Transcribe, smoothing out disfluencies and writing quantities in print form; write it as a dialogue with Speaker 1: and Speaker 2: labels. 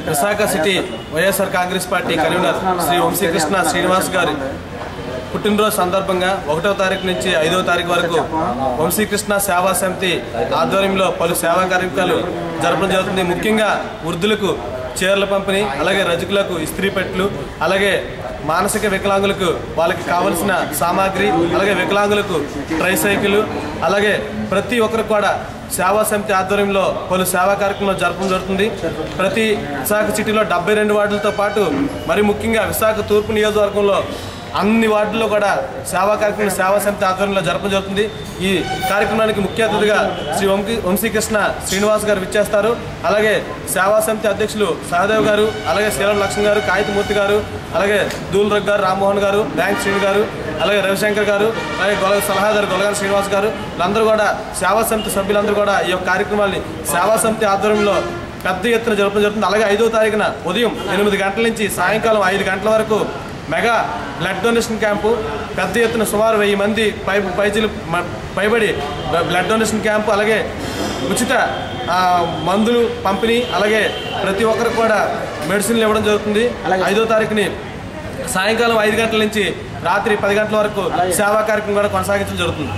Speaker 1: Visakha city YSR Congress Party convener Shri Vamsikrishna Srinivas గారి పుట్టినరోజు సందర్భంగా 1వ తారీఖు నుంచి 5వ తారీఖు వరకు వంశీకృష్ణ సేవా సమితి ఆధ్వర్యంలో పలు సేవా కార్యక్రమాలు జరపడం జరుగుతుంది. ముఖ్యంగా వృద్ధులకు చీరల పంపిణీ, అలాగే రజకులకు ఇస్త్రీ పెట్టెలు, అలాగే మానసిక వికలాంగులకు వాళ్ళకి కావలసిన సామాగ్రి, అలాగే వికలాంగులకు ట్రైసైకిల్, అలాగే ప్రతి ఒక్కరు కూడా సేవా సమితి ఆధ్వర్యంలో పలు సేవా కార్యక్రమాలు జరపడం జరుగుతుంది. ప్రతి విశాఖ సిటీలో 72 వార్డులతో పాటు మరి ముఖ్యంగా విశాఖ తూర్పు నియోజకవర్గంలో అన్ని వార్డుల్లో కూడా సేవా కార్యక్రమం సేవా సమితి ఆధ్వర్యంలో జరపడం జరుగుతుంది. ఈ కార్యక్రమానికి ముఖ్య అతిథిగా శ్రీ వంశీకృష్ణ శ్రీనివాస్ గారు విచ్చేస్తారు. అలాగే సేవా సమితి అధ్యక్షులు సహదేవ్ గారు, అలాగే శ్రీరామ్ లక్ష్మణ్ గారు, కాగితమూర్తి గారు, అలాగే దూల్ రగ్ గారు, రామ్మోహన్ గారు, బ్యాంక్ శ్రీని గారు, అలాగే రవిశంకర్ గారు, అలాగే సలహాదారు గొలగాని శ్రీనివాస్ గారు, వీళ్ళందరూ కూడా సేవా సమితి సభ్యులందరూ కూడా ఈ యొక్క కార్యక్రమాన్ని సేవా సమితి ఆధ్వర్యంలో పెద్ద ఎత్తున జరపడం జరుగుతుంది. అలాగే 5వ తారీఖున ఉదయం 8 గంటల నుంచి సాయంకాలం 5 గంటల వరకు మెగా బ్లడ్ డొనేషన్ క్యాంపు, పెద్ద ఎత్తున సుమారు 1000 మంది పైబడి బ్లడ్ డొనేషన్ క్యాంపు, అలాగే ఉచిత మందులు పంపిణీ, అలాగే ప్రతి ఒక్కరికి కూడా మెడిసిన్లు ఇవ్వడం జరుగుతుంది. 5వ తారీఖుని సాయంకాలం 5 గంటల నుంచి రాత్రి 10 గంటల వరకు సేవా కార్యక్రమం కూడా కొనసాగించడం జరుగుతుంది.